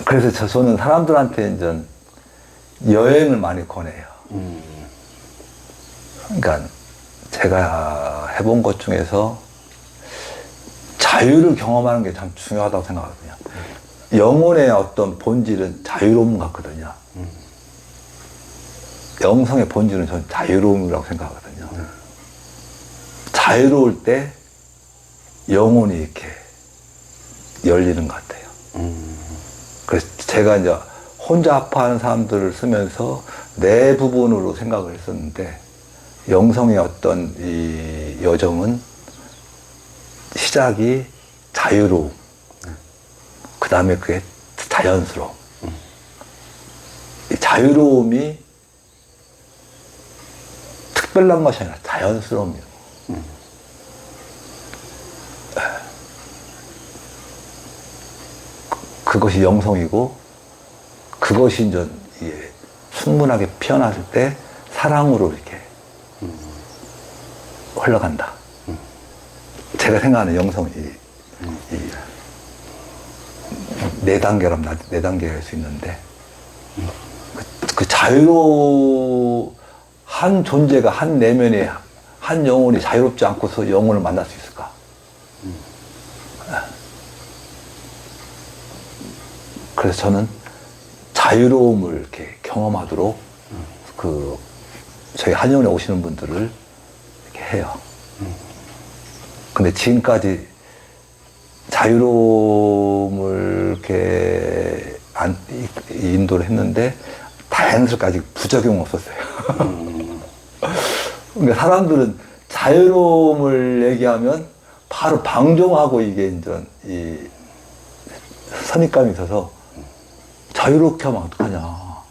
그래서 저는 사람들한테 이제 여행을 많이 권해요. 그러니까 제가 해본 것 중에서 자유를 경험하는 게 참 중요하다고 생각하거든요. 영혼의 어떤 본질은 자유로움 같거든요. 영성의 본질은 저는 자유로움이라고 생각하거든요. 자유로울 때 영혼이 이렇게 열리는 것 같아요. 그래서 제가 이제 혼자 아파하는 사람들을 쓰면서 내 부분으로 생각을 했었는데, 영성의 어떤 이 여정은 시작이 자유로움, 그 다음에 그게 자연스러움. 이 자유로움이 특별한 것이 아니라 자연스러움이에요. 그것이 영성이고, 그것이 이제 충분하게 피어났을 때 사랑으로 이렇게 흘러간다. 제가 생각하는 영성이 네 단계라면 네 단계가 할 수 있는데, 그 한 존재가 한 내면에 한 영혼이 자유롭지 않고서 영혼을 만날 수 있을까? 그래서 저는 자유로움을 이렇게 경험하도록 저희 한의원에 오시는 분들을 이렇게 해요. 근데 지금까지 자유로움을 이렇게 인도를 했는데 다행스럽게 아직 부작용 없었어요. 그러니까 사람들은 자유로움을 얘기하면 바로 방종하고 이게 이제 이 선입감이 있어서 자유롭게 하면 어떡하냐.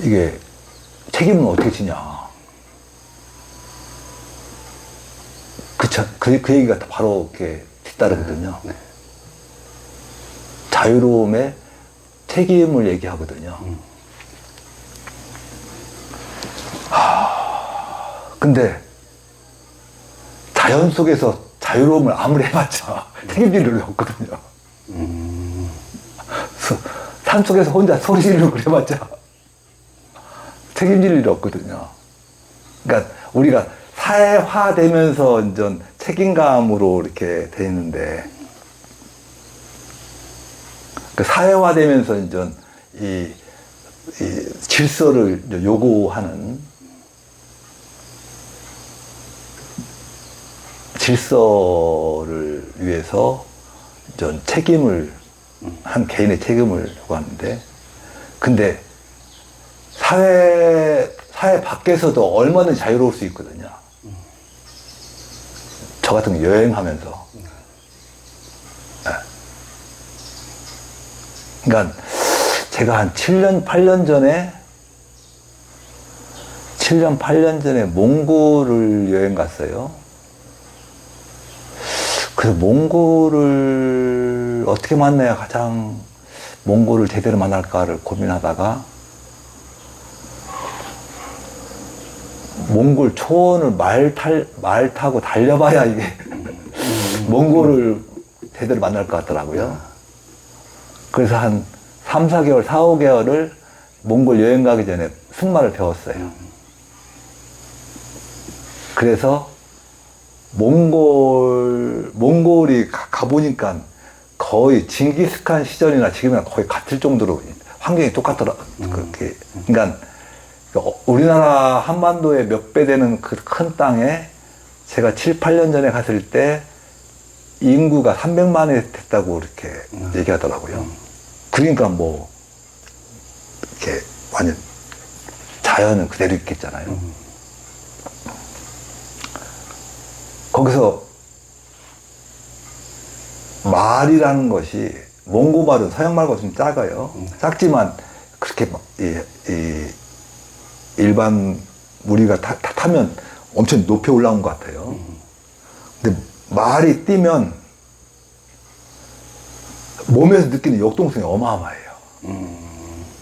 이게 책임은 어떻게 지냐. 그 얘기가 바로 이렇게 뒤따르거든요. 자유로움의 책임을 얘기하거든요. 근데 자연 속에서 자유로움을 아무리 해봤자 책임질 일이 없거든요. 산 속에서 혼자 소리 지르고 그래봤자 책임질 일이 없거든요. 그러니까 우리가 사회화되면서 이제 책임감으로 이렇게 돼 있는데, 그 사회화되면서 이제 이 질서를 요구하는, 질서를 위해서 전 책임을, 한 개인의 책임을 요구하는데, 근데 사회 밖에서도 얼마든지 자유로울 수 있거든요. 저 같은 거 여행하면서. 그러니까 제가 한 7년, 8년 전에 몽골을 여행 갔어요. 그래서 몽골을 어떻게 만나야 가장 몽골을 제대로 만날까를 고민하다가 몽골 초원을 말 타고 달려봐야 이게 몽골을 제대로 만날 것 같더라고요. 그래서 한 3, 4개월, 4, 5개월을 몽골 여행 가기 전에 승마를 배웠어요. 그래서 몽골이 가보니까 거의 징기스칸 시절이나 지금이랑 거의 같을 정도로 환경이 똑같더라. 그렇게. 그러니까 우리나라 한반도의 몇 배 되는 그 큰 땅에 제가 7, 8년 전에 갔을 때 인구가 300만이 됐다고 이렇게 얘기하더라고요. 그러니까 뭐, 이렇게 완전 자연은 그대로 있겠잖아요. 거기서 말이라는 것이, 몽고 말은 서양 말과 좀 작아요. 작지만 그렇게 일반 우리가 타면 엄청 높이 올라온 것 같아요. 근데 말이 뛰면 몸에서 느끼는 역동성이 어마어마해요.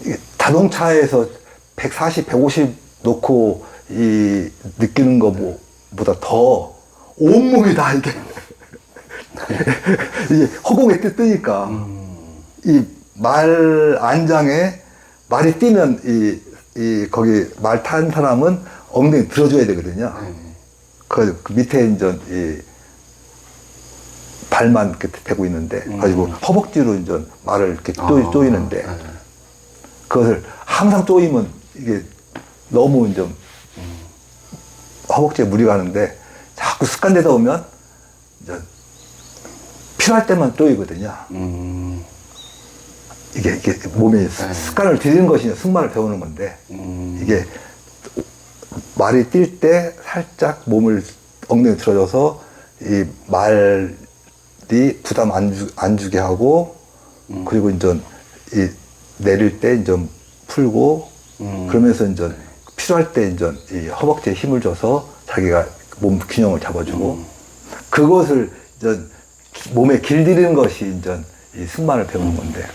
이게 자동차에서 140, 150 놓고 느끼는 것보다 더 온몸이 다 이게 이게 허공에 뜨니까 이 말 안장에 말이 뛰면 거기 말 탄 사람은 엉덩이 들어줘야 되거든요. 그 밑에 이제 발만 이렇게 대고 있는데, 가지고 허벅지로 이제 말을 이렇게 조이는데, 그것을 항상 조이면 이게 너무 이제 허벅지에 무리가 가는데, 자꾸 습관되다 보면 이제 필요할 때만 조이거든요. 이게 몸에 습관을 들이는 것이 승마를 배우는 건데, 이게 말이 뛸 때 살짝 몸을 엉덩이 들어줘서 이 말이 부담 안 주게 하고, 그리고 이제 내릴 때 이제 풀고, 그러면서 이제 필요할 때 이제 이 허벅지에 힘을 줘서 자기가 몸 균형을 잡아주고, 그것을 이제 몸에 길들이는 것이 이제 이 승마를 배우는 건데,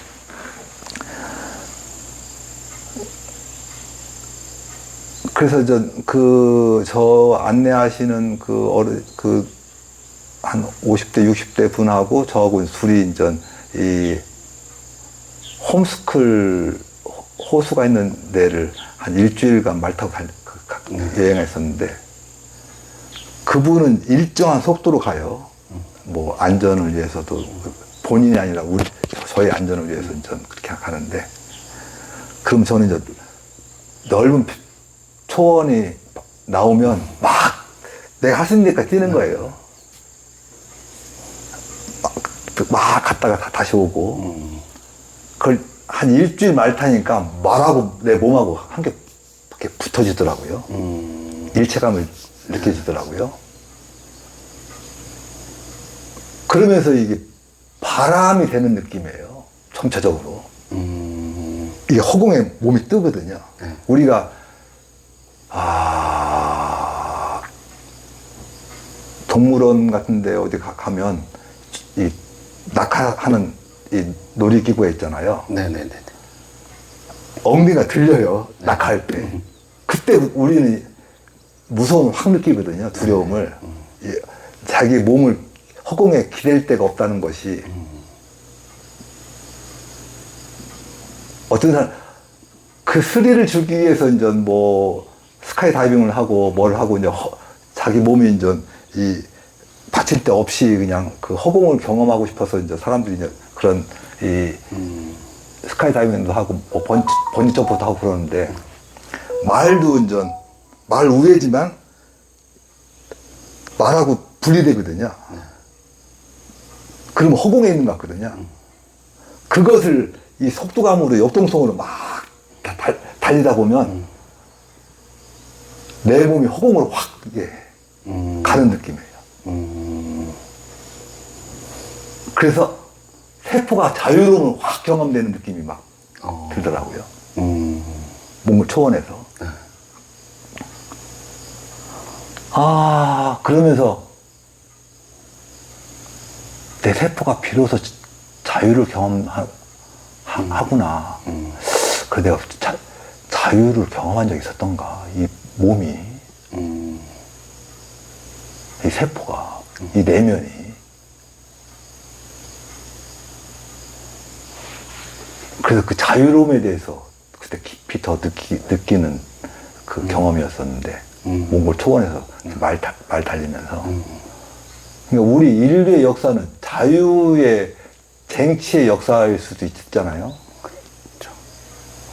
그래서 저 안내하시는 한 50대, 60대 분하고 저하고 둘이 이제 이 홈스쿨 호수가 있는 데를 한 일주일간 말 타고 여행했었는데, 그분은 일정한 속도로 가요. 뭐 안전을 위해서도, 본인이 아니라 저희 안전을 위해서 그렇게 가는데, 그럼 저는 이제 넓은 초원이 나오면 막 내가 할 수 있는 데까지 뛰는 거예요. 막 갔다가 다시 오고, 그걸 한 일주일 말 타니까 말하고 내 몸하고 한 개 붙어지더라고요. 일체감을 느껴지더라고요. 그러면서 이게 바람이 되는 느낌이에요. 전체적으로. 이게 허공에 몸이 뜨거든요. 우리가 동물원 같은 데 어디 가면 이 낙하하는 이 놀이기구에 있잖아요. 네네네. 엉덩이가 들려요. 낙하할 때. 그때 우리는 무서움을 확 느끼거든요. 두려움을. 자기 몸을 허공에 기댈 데가 없다는 것이. 어떤 사람, 그 스릴을 주기 위해서 이제 뭐 스카이 다이빙을 하고 뭘 하고 이제 자기 몸이 이제 이 받칠 데 없이 그냥 그 허공을 경험하고 싶어서 이제 사람들이 이제 그런 이 스카이 다이빙도 하고 뭐 번지 점프도 하고 그러는데, 말도 이제 말 우회지만 말하고 분리되거든요. 그러면 허공에 있는 것 같거든요. 그것을 이 속도감으로 역동성으로 막 달리다 보면 내 몸이 허공으로 확 가는 느낌이에요. 그래서 세포가 자유로움을 확 경험되는 느낌이 막 들더라고요. 몸을 초원에서. 그러면서 내 세포가 비로소 자유를 경험하구나. 그래, 내가 자유를 경험한 적이 있었던가. 이 몸이, 이 세포가, 이 내면이. 그래서 그 자유로움에 대해서 그때 깊이 더 느끼는 그 경험이었었는데, 몽골 초원에서 말 달리면서. 그러니까 우리 인류의 역사는 자유의 쟁취의 역사일 수도 있잖아요.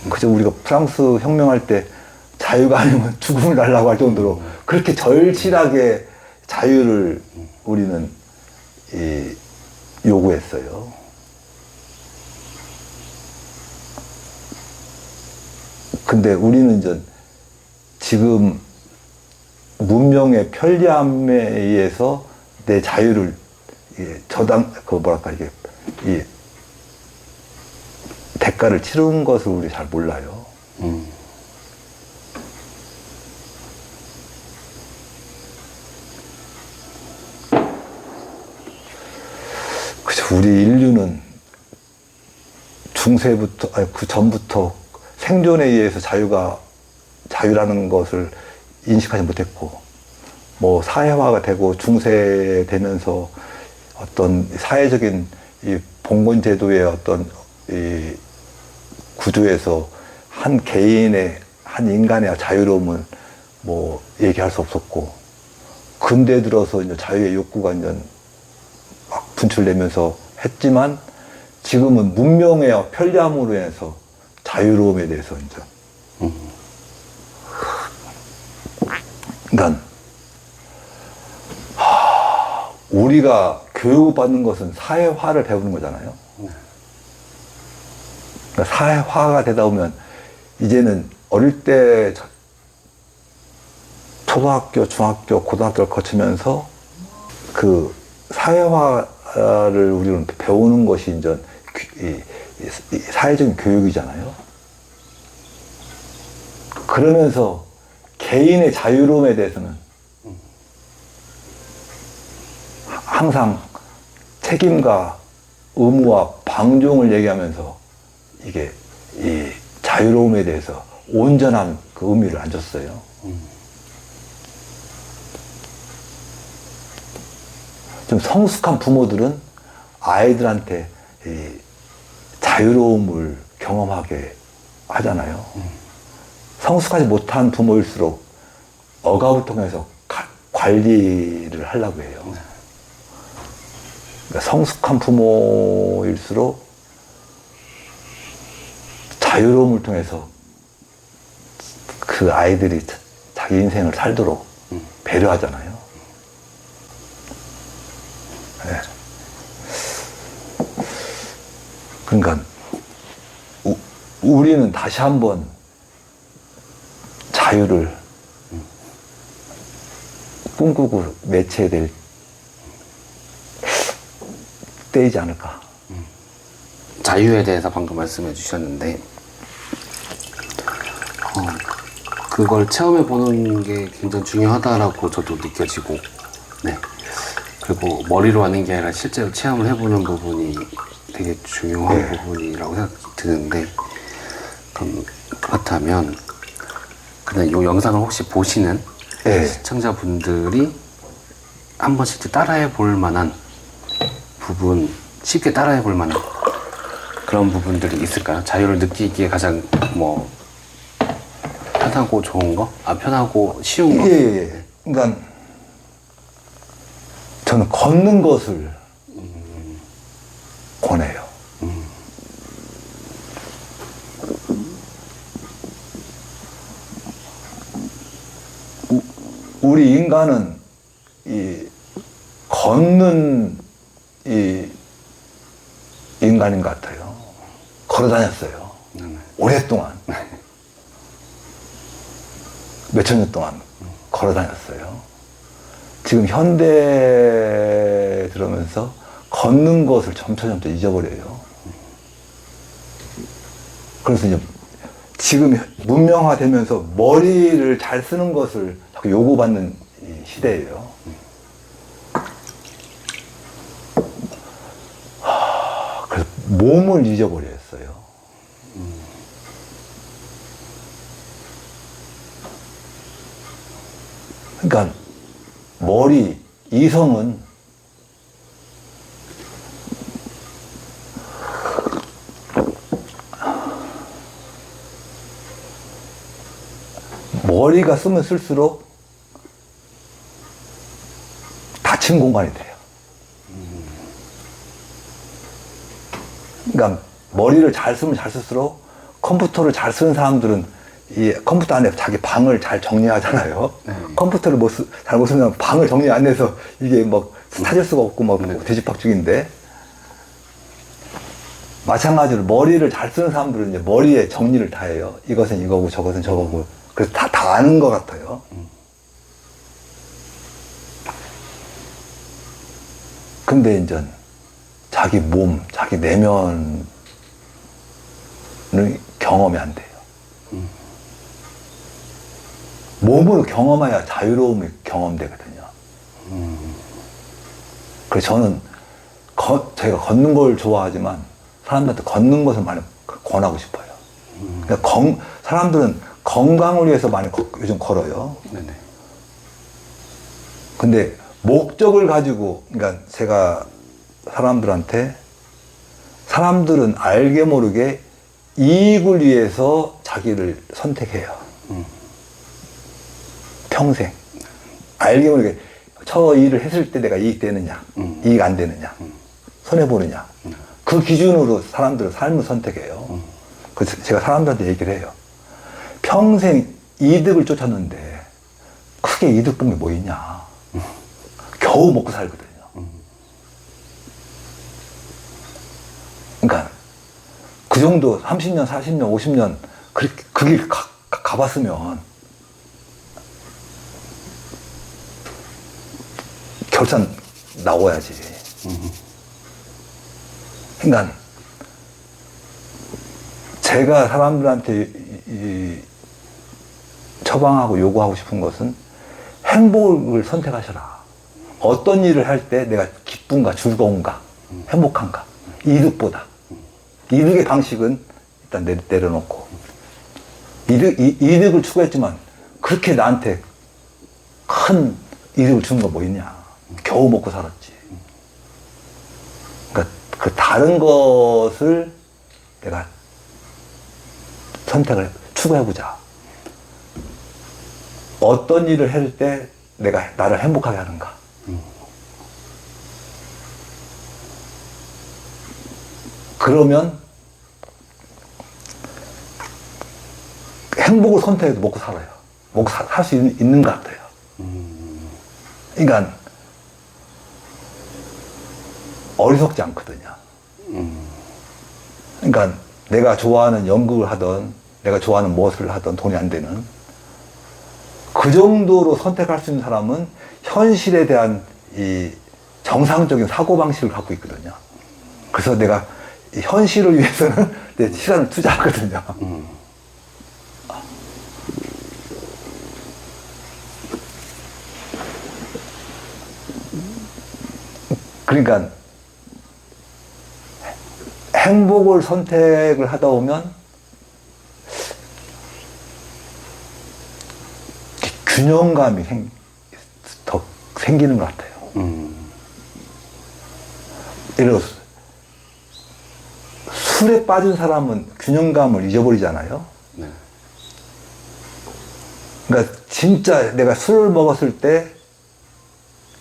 그죠. 우리가 프랑스 혁명할 때 자유가 아니면 죽음을 달라고 할 정도로 그렇게 절실하게 자유를 우리는 요구했어요. 근데 우리는 이제 지금 문명의 편리함에 의해서 내 자유를 이게 대가를 치르는 것을 우리 잘 몰라요. 그죠. 우리 인류는 중세부터, 그 전부터 생존에 의해서 자유라는 것을 인식하지 못했고, 뭐 사회화가 되고 중세되면서 어떤 사회적인 이 봉건 제도의 어떤 이 구조에서 한 개인의, 한 인간의 자유로움은 뭐 얘기할 수 없었고, 근대 들어서 이제 자유의 욕구가 이제 막 분출되면서 했지만, 지금은 문명의 편리함으로 인해서 자유로움에 대해서 이제. 그러니까, 우리가 교육을 받는 것은 사회화를 배우는 거잖아요. 그러니까 사회화가 되다 보면 이제는 어릴 때 초등학교, 중학교, 고등학교를 거치면서 그 사회화를 우리는 배우는 것이 이제 이 사회적인 교육이잖아요. 그러면서 개인의 자유로움에 대해서는 항상 책임과 의무와 방종을 얘기하면서 이게 이 자유로움에 대해서 온전한 그 의미를 안 줬어요. 좀 성숙한 부모들은 아이들한테 이 자유로움을 경험하게 하잖아요. 성숙하지 못한 부모일수록 억압을 통해서 관리를 하려고 해요. 그러니까 성숙한 부모일수록 자유로움을 통해서 그 아이들이 자기 인생을 살도록 배려하잖아요. 네. 그러니까 우리는 다시 한번 자유를 꿈꾸고 매체해야 될 때이지 않을까. 자유에 대해서 방금 말씀해 주셨는데 그걸 체험해 보는 게 굉장히 중요하다라고 저도 느껴지고, 네. 그리고 머리로 하는 게 아니라 실제로 체험을 해보는 부분이 되게 중요한 네. 부분이라고 생각이 드는데, 그럼 그렇다면 그냥 이 영상을 혹시 보시는 네. 시청자분들이 한 번씩 따라해 볼 만한 부분, 쉽게 따라해 볼 만한 그런 부분들이 있을까요? 자유를 느끼기에 가장 뭐 편하고 좋은 거? 편하고 쉬운 거? 예. 그러니까 저는 걷는 것을 권해요. 우리 인간은 이 걷는 이 인간인 것 같아요. 걸어 다녔어요. 오랫동안. 몇천 년 동안 걸어 다녔어요. 지금 현대 들어오면서 걷는 것을 점점 잊어버려요. 그래서 이제 지금 문명화되면서 머리를 잘 쓰는 것을 자꾸 요구받는 이 시대예요. 그래서 몸을 잊어버렸어요. 그러니까 머리, 이성은 머리가 쓰면 쓸수록 닫힌 공간이 돼요. 그러니까 머리를 잘 쓰면 잘 쓸수록 컴퓨터를 잘 쓰는 사람들은 이 컴퓨터 안에 자기 방을 잘 정리하잖아요. 컴퓨터를 잘 못 쓰면 방을 정리 안 해서 이게 막 찾을 수가 없고 막 뒤집박죽인데, 마찬가지로 머리를 잘 쓰는 사람들은 이제 머리에 정리를 다 해요. 이것은 이거고 저것은 저거고. 그래서 다 아는 것 같아요. 근데 이제 자기 몸, 자기 내면을 경험이 안 돼요. 몸으로 경험해야 자유로움이 경험되거든요. 그래서 저는 제가 걷는 걸 좋아하지만 사람들한테 걷는 것을 많이 권하고 싶어요. 그러니까 사람들은 건강을 위해서 많이 요즘 걸어요. 네네. 근데 목적을 가지고, 그러니까 제가 사람들한테 사람들은 알게 모르게 이익을 위해서 자기를 선택해요. 평생. 알게 모르게 저 일을 했을 때 내가 이익 되느냐, 이익 안 되느냐, 손해보느냐. 그 기준으로 사람들은 삶을 선택해요. 그래서 제가 사람들한테 얘기를 해요. 평생 이득을 쫓았는데 크게 이득 본 게 뭐 있냐. 겨우 먹고 살거든요. 그러니까 그 정도 30년, 40년, 50년 그 길 가봤으면 결산 나와야지. 그러니까 제가 사람들한테 처방하고 요구하고 싶은 것은 행복을 선택하셔라. 어떤 일을 할 때 내가 기쁨과 즐거움과 행복한가. 이득보다. 이득의 방식은 일단 내려놓고. 이득을 추구했지만 그렇게 나한테 큰 이득을 주는 거 뭐 있냐. 겨우 먹고 살았지. 그러니까 그 다른 것을 내가 선택을 추구해보자. 어떤 일을 할 때 내가 나를 행복하게 하는가. 그러면 행복을 선택해도 먹고 살아요. 먹고 살 수 있는 것 같아요. 그러니까 어리석지 않거든요. 그러니까 내가 좋아하는 연극을 하든 내가 좋아하는 무엇을 하든 돈이 안 되는 그 정도로 선택할 수 있는 사람은 현실에 대한 이 정상적인 사고방식을 갖고 있거든요. 그래서 내가 현실을 위해서는 내 시간을 투자하거든요. 그러니까 행복을 선택을 하다 보면 균형감이 더 생기는 것 같아요. 예를 들어서 술에 빠진 사람은 균형감을 잊어버리잖아요. 네. 그러니까 진짜 내가 술을 먹었을 때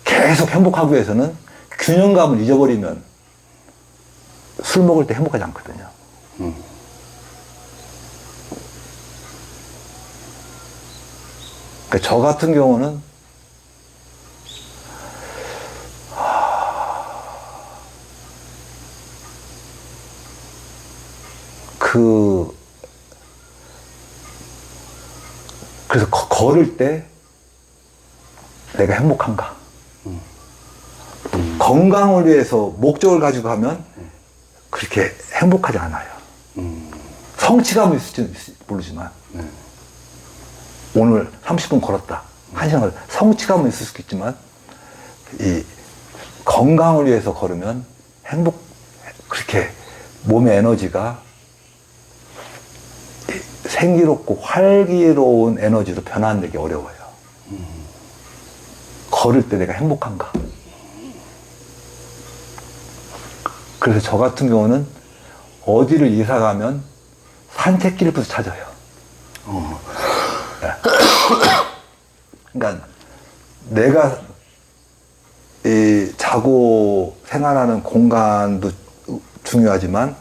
계속 행복하기 위해서는 균형감을 잊어버리면 술 먹을 때 행복하지 않거든요. 그러니까 저 같은 경우는 그래서 걸을 때 내가 행복한가? 건강을 위해서 목적을 가지고 가면 그렇게 행복하지 않아요. 성취감은 있을지 모르지만 오늘 30분 걸었다. 1시간 걸었다. 성취감은 있을 수 있지만 이 건강을 위해서 걸으면 그렇게 몸의 에너지가 생기롭고 활기로운 에너지로 변환되기 어려워요. 걸을 때 내가 행복한가? 그래서 저 같은 경우는 어디를 이사 가면 산책길부터 찾아요. 네. 그러니까 내가 자고 생활하는 공간도 중요하지만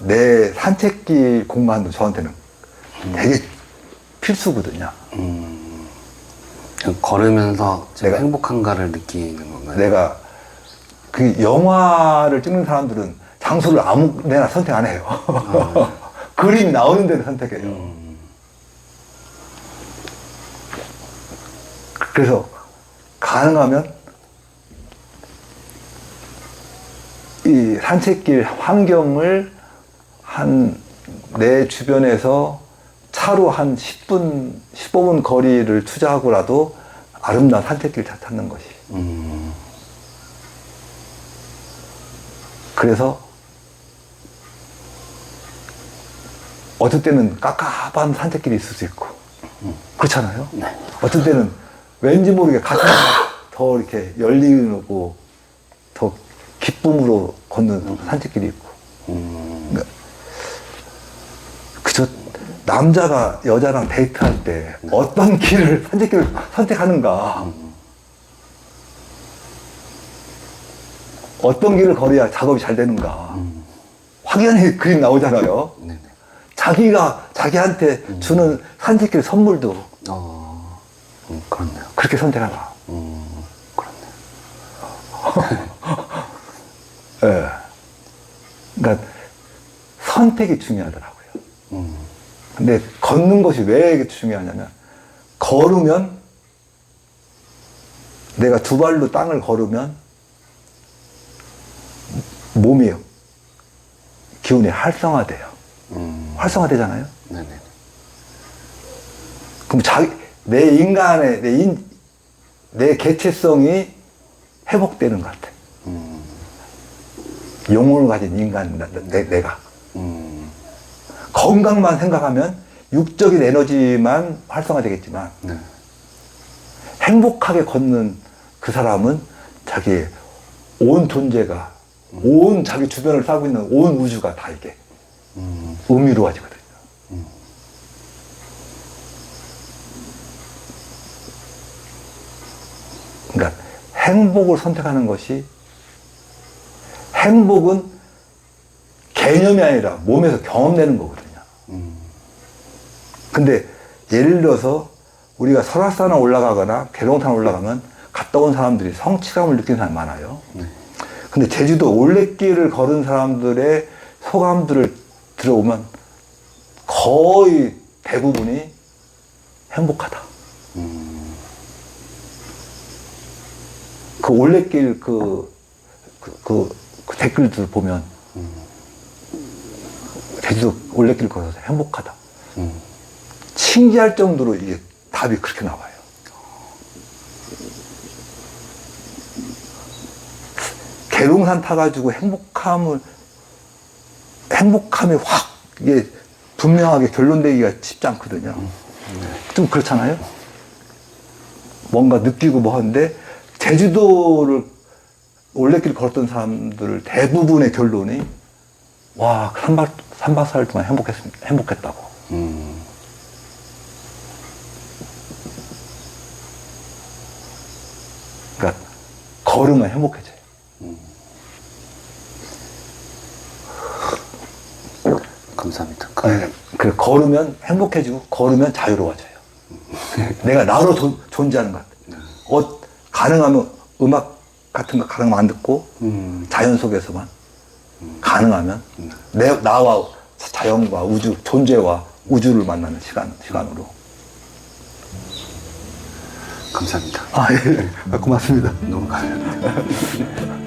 내 산책길 공간도 저한테는 되게 필수거든요. 걸으면서 제가 내가- 행복한가를 느끼는 건가요? 내가 그 영화를 찍는 사람들은 장소를 아무 데나 선택 안 해요. 그림이 나오는 데를 선택해요. 그래서 가능하면 이 산책길 환경을 내 주변에서 차로 한 10분, 15분 거리를 투자하고라도 아름다운 산책길 찾는 것이. 그래서 어떨 때는 깝깝한 산책길이 있을 수 있고 그렇잖아요. 네. 어떨 때는 왠지 모르게 가슴이 더 이렇게 열리고 더 기쁨으로 걷는 산책길이 있고 그러니까 그저 남자가 여자랑 데이트할 때 어떤 길을 산책길을 선택하는가, 어떤 길을 걸어야 작업이 잘 되는가, 확연히 그림 나오잖아요. 네네. 자기가 자기한테 주는 산책길 선물도 그렇네요. 그렇게 선택하라. 그렇네요. 예. 그러니까 선택이 중요하더라고요. 근데 걷는 것이 왜 중요하냐면, 걸으면, 내가 두 발로 땅을 걸으면 몸이 기운이 활성화돼요. 활성화되잖아요. 네네. 그럼 내 인간의, 내 개체성이 회복되는 것 같아. 영혼을 가진 인간, 내가. 건강만 생각하면 육적인 에너지만 활성화되겠지만, 네. 행복하게 걷는 그 사람은 자기 온 존재가, 온 자기 주변을 싸고 있는 온 우주가 다 이게 의미로워지거든요. 그러니까 행복을 선택하는 것이, 행복은 개념이 아니라 몸에서 경험되는 거거든요. 근데 예를 들어서 우리가 설악산에 올라가거나 계룡산에 올라가면 갔다 온 사람들이 성취감을 느끼는 사람이 많아요. 근데 제주도 올레길을 걸은 사람들의 소감들을 들어보면 거의 대부분이 행복하다. 그 올레길 그 댓글들 보면 제주도 올레길 걸어서 행복하다. 신기할 정도로 이게 답이 그렇게 나와요. 계룡산 타가지고 행복함이 확 이게 분명하게 결론되기가 쉽지 않거든요. 좀 그렇잖아요. 뭔가 느끼고 뭐 하는데, 제주도를 올레길 걸었던 사람들 대부분의 결론이, 와, 3박 4일 동안 행복했다고. 그러니까 걸으면 행복해져요. 감사합니다. 네. 그래, 걸으면 행복해지고, 걸으면 자유로워져요. 내가 나로 존재하는 것 같아요. 가능하면 음악 같은 거 가능하면 안 듣고, 자연 속에서만 가능하면 나와 자연과 우주, 존재와 우주를 만나는 시간으로. 감사합니다. 예. 고맙습니다. 너무 감사합니다.